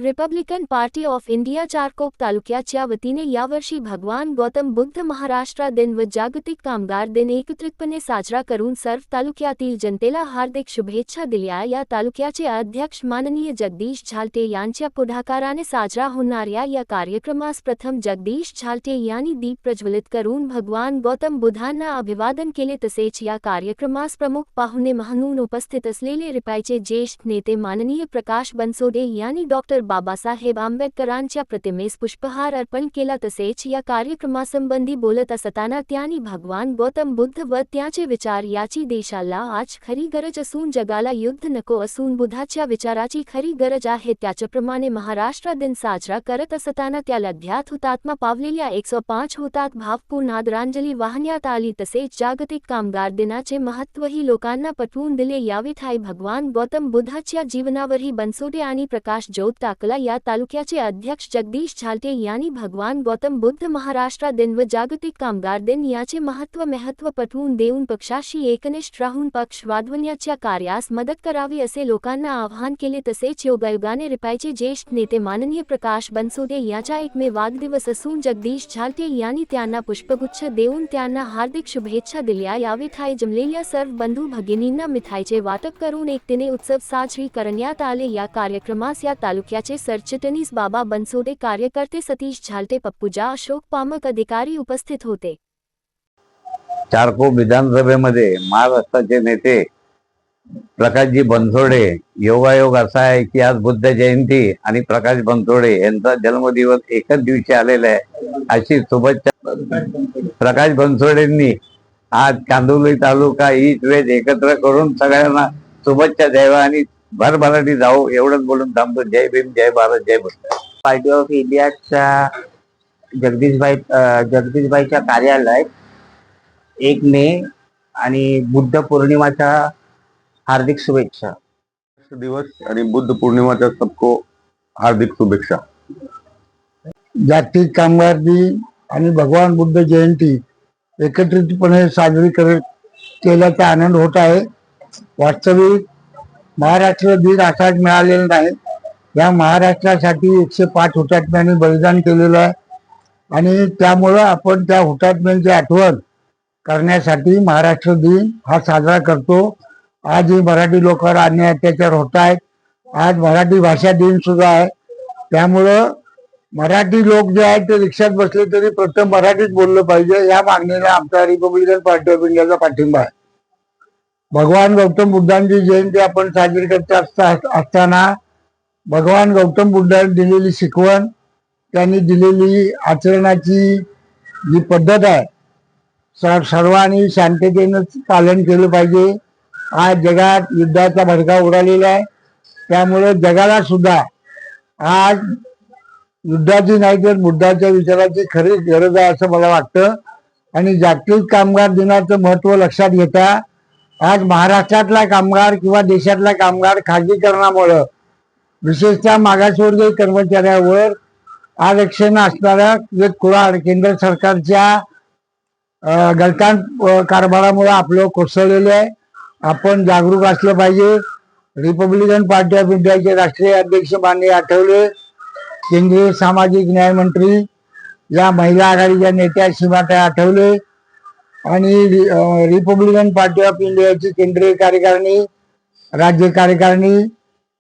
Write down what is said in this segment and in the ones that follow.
Republican party of India Charkop तालुक्याच्या वतीने यावर्षी भगवान गौतम बुद्ध महाराष्ट्र दिन व जागतिक कामगार दिन एकत्रितपणे साजरा करून सर्व तालुक्यातील जनतेला हार्दिक शुभेच्छा दिल्या। या तालुक्याचे अध्यक्ष माननीय जगदीश झालटे यांच्या पुढाकाराने साजरा होणाऱ्या या कार्यक्रमास प्रथम जगदीश झालटे यांनी दीप प्रज्वलित करून भगवान गौतम बुद्धांना अभिवादन केले। तसेच या कार्यक्रमास प्रमुख पाहुणे म्हणून उपस्थित असलेले रिपाईचे ज्येष्ठ नेते माननीय प्रकाश बनसोडे यांनी डॉक्टर बाबासाहेब आंबेडकरांच्या प्रतिमेस पुष्पहार अर्पण केला। तसेच या कार्यक्रमासंबंधी बोलत असताना त्यांनी भगवान गौतम बुद्ध व त्याचे विचार याची देशाला आज खरी गरज असून जगाला युद्ध नको असून बुद्धाच्या विचाराची खरी गरज आहे। त्याच्याप्रमाणे महाराष्ट्र दिन साजरा करत असताना त्या लढ्यात हुतात्मा पावलेल्या 105 हुतात्मा भावपूर्ण आदरांजली वाहण्यात आली। तसेच जागतिक कामगार दिनाचे महत्त्वही लोकांना पटवून दिले। यावेळी भगवान गौतम बुद्धाच्या जीवनावरही बनसोडे आणि प्रकाश जोत या तालुक्याचे अध्यक्ष जगदीश झालटे यांनी भगवान गौतम बुद्ध महाराष्ट्र दिन व जागतिक कामगार दिन याचे महत्त्व पटवून देऊन पक्षाशी एकनिष्ठ राहून पक्ष वाढवण्याच्या कार्यास मदत करावी असे लोकांना आवाहन केले। तसेच योगायोगाने रिपाईचे ज्येष्ठ नेते माननीय प्रकाश बनसोडे याचा एकमेव वाढदिवस असून जगदीश झालटे यांनी त्यांना पुष्पगुच्छ देऊन त्यांना हार्दिक शुभेच्छा दिल्या। यावेळी जमलेल्या सर्व बंधू भगिनींना मिठाईचे वाटप करून एकतेने उत्सव साजरी करण्यात आले। या कार्यक्रमास या तालुक्याचे सरचिटणीस बाबा बनसोडे, कार्यकर्ते सतीश झालटे, पप्पूजा, अशोक पामक अधिकारी उपस्थित होते। चारकोप विधानसभेमध्ये महाराष्ट्राचे नेते प्रकाशजी बनसोडे, योगायोग असा आहे की आज बुद्ध जयंती आणि प्रकाश बनसोडे यांचा जन्मदिवस एकच दिवशी आलेला आहे अशी शुभेच्छा प्रकाश बनसोडेंनी आज कांदिवली तालुका ईस्ट वेस्ट एकत्र करून सगळ्यांना शुभेच्छा द्याव्या आणि भरभराटी जाऊ एवढंच बोलून थांबतो। जय भीम, जय भारत, जय बुद्ध। पार्टी ऑफ इंडियाच्या जगदीशभाईच्या कार्यालयात 1 मे आणि बुद्ध पौर्णिमाच्या हार्दिक शुभेच्छा। दिवस आणि बुद्ध पौर्णिमाच्या सबको हार्दिक शुभेच्छा। जागतिक कामगार दिन आणि भगवान बुद्ध जयंती एकत्रितपणे साजरी केल्याचा आनंद होत आहे। वास्तविक महाराष्ट्र दिन असाच मिळालेला नाही। या महाराष्ट्रासाठी 105 हुतात्म्यांनी बलिदान केलेलं आहे आणि त्यामुळं आपण त्या हुतात्म्यांची आठवण करण्यासाठी महाराष्ट्र दिन हा साजरा करतो। आजही मराठी लोकांवर अन्याय अत्याचार होत आहेत। आज मराठी भाषा दिन सुद्धा आहे। त्यामुळं मराठी लोक जे आहेत ते रिक्षात बसले तरी प्रथम मराठीत बोललं पाहिजे। या मागणीला आमचा रिपब्लिकन पार्टी ऑफ इंडियाचा पाठिंबा आहे। भगवान गौतम बुद्धांची जयंती आपण साजरी करत असताना भगवान गौतम बुद्धांनी दिलेली शिकवण, त्यांनी दिलेली आचरणाची जी पद्धत आहे सर्वांनी शांततेनं पालन केलं पाहिजे। आज जगात युद्धाचा भडका उडालेला आहे, त्यामुळे जगाला सुद्धा आज युद्धाची नाही तर बुद्धाच्या विचाराची खरी गरज आहे असं मला वाटतं। आणि जागतिक कामगार दिनाचं महत्त्व लक्षात घेता आज महाराष्ट्रातला कामगार किंवा देशातला कामगार खाजगीकरणामुळं विशेषतः मागासवर्गीय कर्मचाऱ्यावर आरक्षण असणाऱ्या एक कुऱ्हाड केंद्र सरकारच्या गलतान कारभारामुळे आपलं कोसळलेलं आहे। आपण जागरूक असलं पाहिजे। रिपब्लिकन पार्टी ऑफ इंडियाचे राष्ट्रीय अध्यक्ष माननीय आठवले, केंद्रीय सामाजिक न्याय मंत्री, या महिला आघाडीच्या नेत्या सीमाताई आठवले आणि रिपब्लिकन पार्टी ऑफ इंडियाची केंद्रीय कार्यकारिणी, राज्य कार्यकारिणी,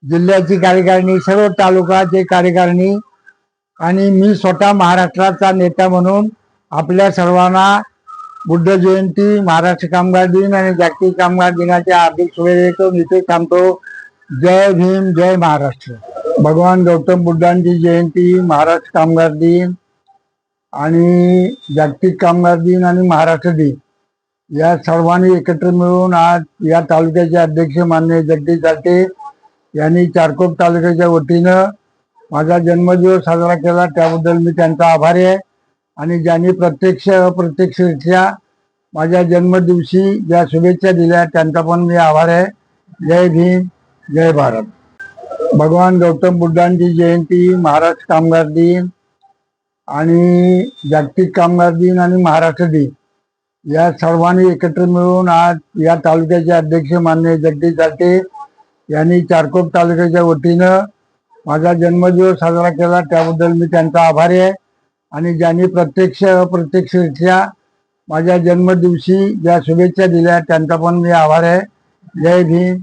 जिल्ह्याची कार्यकारिणी, सर्व तालुकाचे कार्यकारिणी आणि मी स्वतः महाराष्ट्राचा नेता म्हणून आपल्या सर्वांना बुद्ध जयंती, महाराष्ट्र कामगार दिन आणि जागतिक कामगार दिनाच्या हार्दिक शुभेच्छा देतो। इथे थांबतो। जय भीम, जय महाराष्ट्र। भगवान गौतम बुद्धांची जयंती, महाराष्ट्र कामगार दिन आणि जागतिक कामगार दिन आणि महाराष्ट्र दिन या सर्वांनी एकत्र मिळून आज या तालुक्याचे अध्यक्ष माननीय जगदीश झालटे यांनी चारकोप तालुक्याच्या वतीनं माझा जन्मदिवस साजरा केला, त्याबद्दल मी त्यांचा आभारी आहे। आणि ज्यांनी प्रत्यक्ष अप्रत्यक्षरित्या माझ्या जन्मदिवशी ज्या शुभेच्छा दिल्या त्यांचा पण मी आभारी आहे। जय भीम, जय भारत। भगवान गौतम बुद्धांची जयंती, महाराष्ट्र कामगार दिन आणि जागतिक कामगार दिन आणि महाराष्ट्र दिन या सर्वांनी एकत्र मिळून आज या तालुक्याचे अध्यक्ष माननीय जगदीश झालटे यांनी चारकोप तालुक्याच्या वतीनं माझा जन्मदिवस साजरा केला त्याबद्दल मी त्यांचा आभारी आहे. आणि ज्यांनी प्रत्यक्ष अप्रत्यक्षरित्या माझ्या जन्मदिवशी ज्या शुभेच्छा दिल्या त्यांचा पण मी आभारी आहे. जय भीम.